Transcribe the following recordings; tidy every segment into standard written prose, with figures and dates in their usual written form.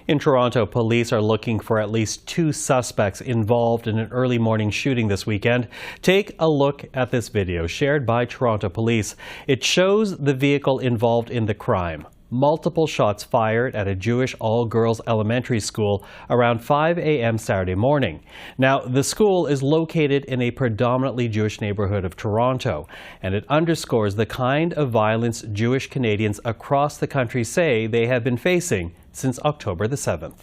In Toronto, police are looking for at least 2 suspects involved in an early morning shooting this weekend. Take a look at this video shared by Toronto police. It shows the vehicle involved in the crime. Multiple shots fired at a Jewish all-girls elementary school around 5 a.m. Saturday morning. Now, the school is located in a predominantly Jewish neighborhood of Toronto, and it underscores the kind of violence Jewish Canadians across the country say they have been facing since October the 7th.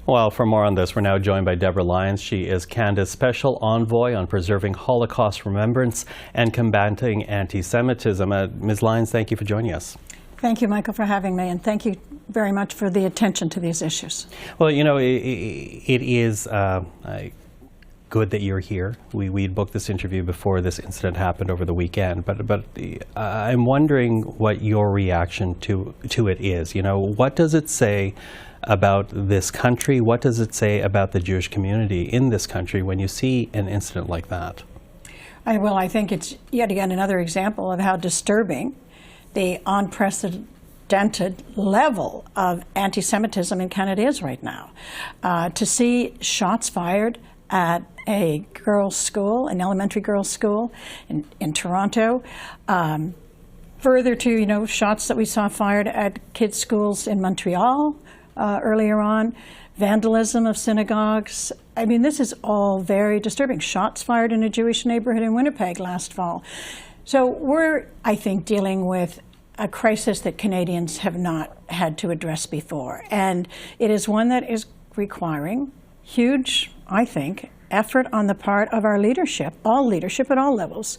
Well, for more on this, we're now joined by Deborah Lyons. She is Canada's Special Envoy on preserving Holocaust remembrance and combating anti-Semitism. Ms. Lyons, thank you for joining us. Thank you, Michael, for having me, and thank you very much for the attention to these issues. Well, you know, it is good that you're here. We'd booked this interview before this incident happened over the weekend, but I'm wondering what your reaction to it is. You know, what does it say about this country? What does it say about the Jewish community in this country when you see an incident like that? I think it's yet again another example of how disturbing the unprecedented level of anti-Semitism in Canada is right now. To see shots fired at a girls' school, an elementary girls' school in Toronto, further to, you know, shots that we saw fired at kids' schools in Montreal earlier on, vandalism of synagogues. I mean, this is all very disturbing. Shots fired in a Jewish neighborhood in Winnipeg last fall. So we're, I think, dealing with a crisis that Canadians have not had to address before. And it is one that is requiring huge, I think, effort on the part of our leadership at all levels,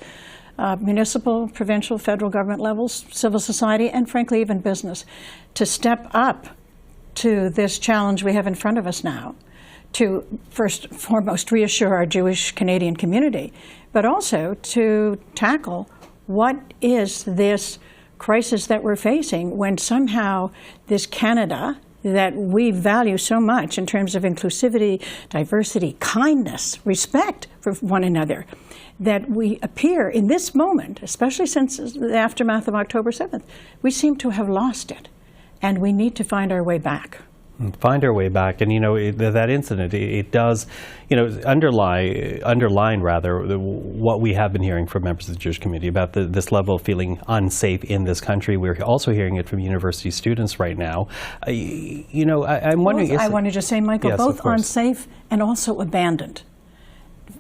municipal, provincial, federal government levels, civil society, and frankly, even business, to step up to this challenge we have in front of us now, to first and foremost reassure our Jewish Canadian community, but also to tackle what is this crisis that we're facing when somehow this Canada that we value so much in terms of inclusivity, diversity, kindness, respect for one another, that we appear in this moment, especially since the aftermath of October 7th, we seem to have lost it, and we need to find our way back. Find our way back, and you know that incident. It does, you know, underline rather what we have been hearing from members of the Jewish community about this level of feeling unsafe in this country. We're also hearing it from university students right now. You know, I'm wondering. I wanted to say, Michael, yes, both unsafe and also abandoned.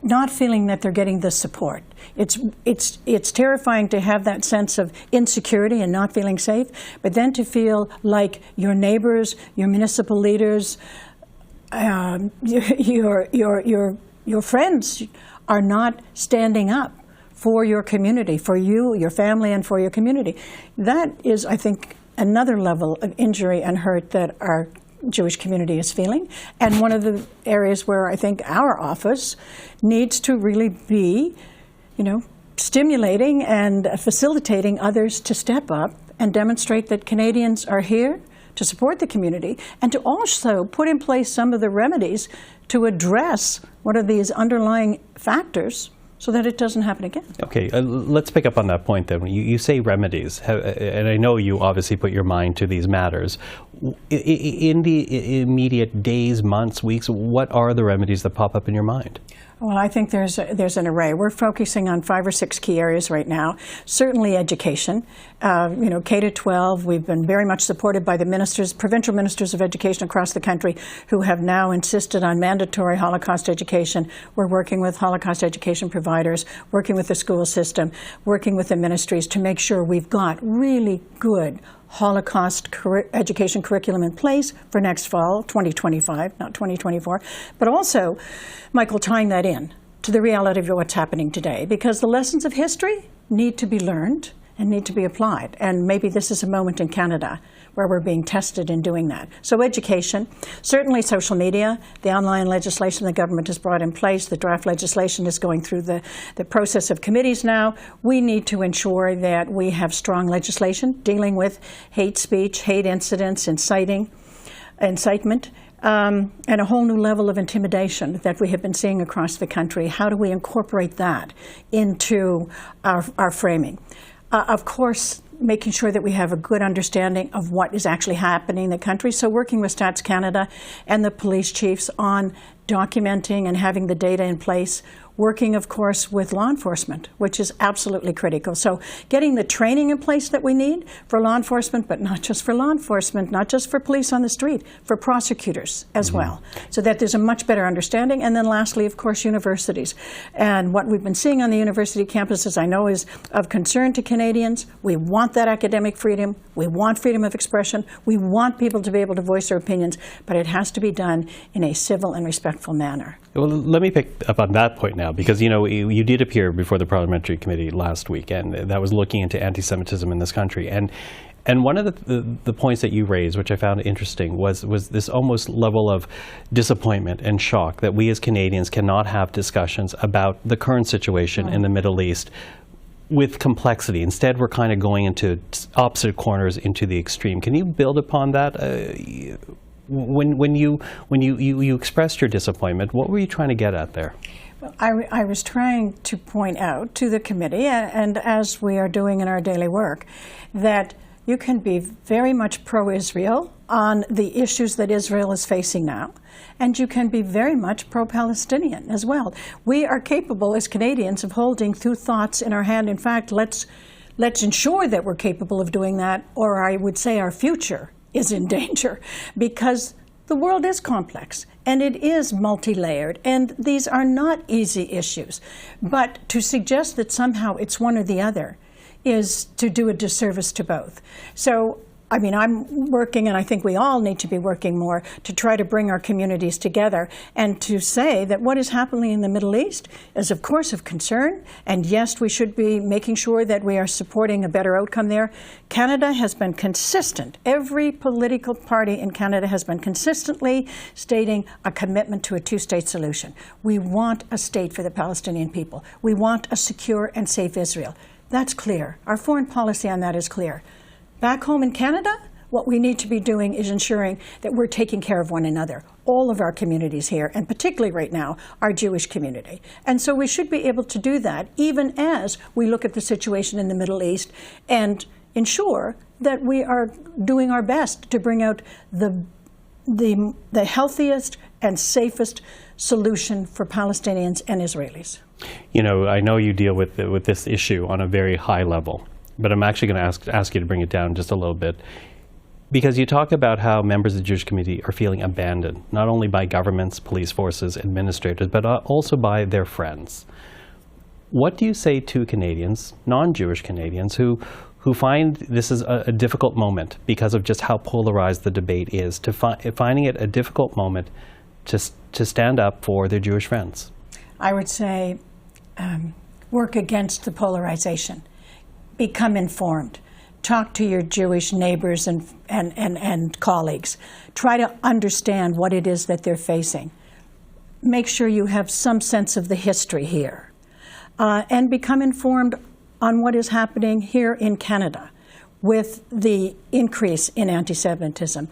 Not feeling that they're getting the support. It's terrifying to have that sense of insecurity and not feeling safe, but then to feel like your neighbors, your municipal leaders, your friends are not standing up for your community, for you, your family, and for your community. That is, I think, another level of injury and hurt that our Jewish community is feeling, and one of the areas where I think our office needs to really be, you know, stimulating and facilitating others to step up and demonstrate that Canadians are here to support the community and to also put in place some of the remedies to address what are these underlying factors so that it doesn't happen again. Okay, let's pick up on that point then. You say remedies, and I know you obviously put your mind to these matters. In the immediate days, months, weeks, what are the remedies that pop up in your mind? Well, I think there's an array. We're focusing on 5 or 6 key areas right now. Certainly education. You know, K-12, we've been very much supported by the ministers, provincial ministers of education across the country who have now insisted on mandatory Holocaust education. We're working with Holocaust education providers, working with the school system, working with the ministries to make sure we've got really good Holocaust education curriculum in place for next fall, 2025, not 2024, but also, Michael, tying that in to the reality of what's happening today, because the lessons of history need to be learned and need to be applied. And maybe this is a moment in Canada where we're being tested in doing that. So education, certainly social media, the online legislation the government has brought in place, the draft legislation is going through the process of committees now. We need to ensure that we have strong legislation dealing with hate speech, hate incidents, incitement, and a whole new level of intimidation that we have been seeing across the country. How do we incorporate that into our framing? Of course, making sure that we have a good understanding of what is actually happening in the country. So working with Stats Canada and the police chiefs on documenting and having the data in place, working, of course, with law enforcement, which is absolutely critical. So getting the training in place that we need for law enforcement, but not just for law enforcement, not just for police on the street, for prosecutors as well, so that there's a much better understanding. And then lastly, of course, universities. And what we've been seeing on the university campuses, I know, is of concern to Canadians. We want that academic freedom. We want freedom of expression. We want people to be able to voice their opinions, but it has to be done in a civil and respectful manner. Well, let me pick up on that point now, because you did appear before the Parliamentary Committee last week, and that was looking into anti-Semitism in this country. And one of the points that you raised, which I found interesting, was this almost level of disappointment and shock that we as Canadians cannot have discussions about the current situation in the Middle East with complexity. Instead, we're kind of going into opposite corners, into the extreme. Can you build upon that? When you expressed your disappointment, what were you trying to get at there? Well, I was trying to point out to the committee, and as we are doing in our daily work, that you can be very much pro-Israel on the issues that Israel is facing now, and you can be very much pro-Palestinian as well. We are capable as Canadians of holding two thoughts in our hand. In fact, let's ensure that we're capable of doing that, or I would say our future is in danger, because the world is complex and it is multi-layered, and these are not easy issues. But to suggest that somehow it's one or the other is to do a disservice to both. So, I mean, I'm working, and I think we all need to be working more to try to bring our communities together and to say that what is happening in the Middle East is, of course, of concern. And yes, we should be making sure that we are supporting a better outcome there. Canada has been consistent. Every political party in Canada has been consistently stating a commitment to a two-state solution. We want a state for the Palestinian people. We want a secure and safe Israel. That's clear. Our foreign policy on that is clear. Back home in Canada, what we need to be doing is ensuring that we're taking care of one another, all of our communities here, and particularly right now, our Jewish community. And so we should be able to do that even as we look at the situation in the Middle East and ensure that we are doing our best to bring out the healthiest and safest solution for Palestinians and Israelis. You know, I know you deal with this issue on a very high level, but I'm actually going to ask you to bring it down just a little bit, because you talk about how members of the Jewish community are feeling abandoned, not only by governments, police forces, administrators, but also by their friends. What do you say to Canadians, non-Jewish Canadians, who find this is a difficult moment because of just how polarized the debate is, to finding it a difficult moment to stand up for their Jewish friends? I would say work against the polarization. Become informed. Talk to your Jewish neighbors and colleagues. Try to understand what it is that they're facing. Make sure you have some sense of the history here. And become informed on what is happening here in Canada with the increase in anti-Semitism.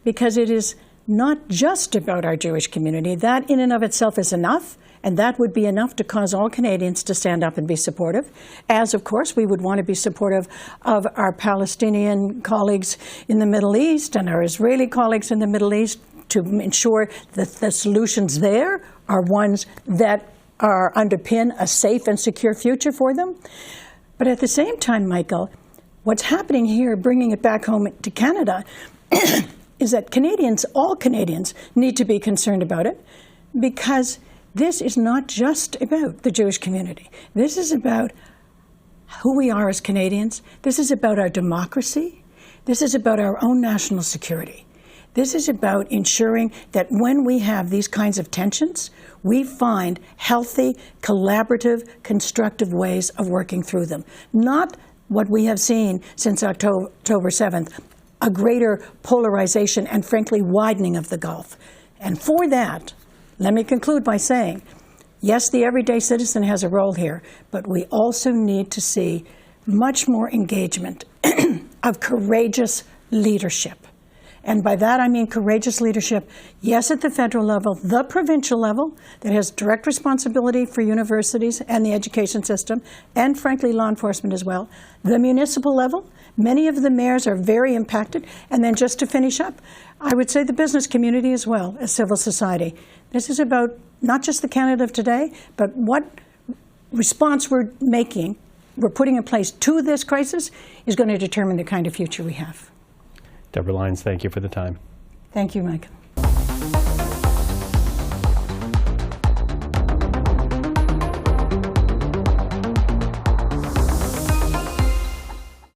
Because it is not just about our Jewish community. That in and of itself is enough. And that would be enough to cause all Canadians to stand up and be supportive, as, of course, we would want to be supportive of our Palestinian colleagues in the Middle East and our Israeli colleagues in the Middle East to ensure that the solutions there are ones that underpin a safe and secure future for them. But at the same time, Michael, what's happening here, bringing it back home to Canada, is that Canadians, all Canadians, need to be concerned about it, because this is not just about the Jewish community. This is about who we are as Canadians. This is about our democracy. This is about our own national security. This is about ensuring that when we have these kinds of tensions, we find healthy, collaborative, constructive ways of working through them. Not what we have seen since October 7th, a greater polarization and, frankly, widening of the gulf. And for that, let me conclude by saying, yes, the everyday citizen has a role here, but we also need to see much more engagement of courageous leadership And by that I mean courageous leadership, yes, at the federal level, the provincial level that has direct responsibility for universities and the education system, and frankly law enforcement as well. The municipal level, many of the mayors are very impacted. And then just to finish up, I would say the business community as well as civil society. This is about not just the Canada of today, but what response we're putting in place to this crisis is going to determine the kind of future we have. Deborah Lyons, thank you for the time. Thank you, Mike.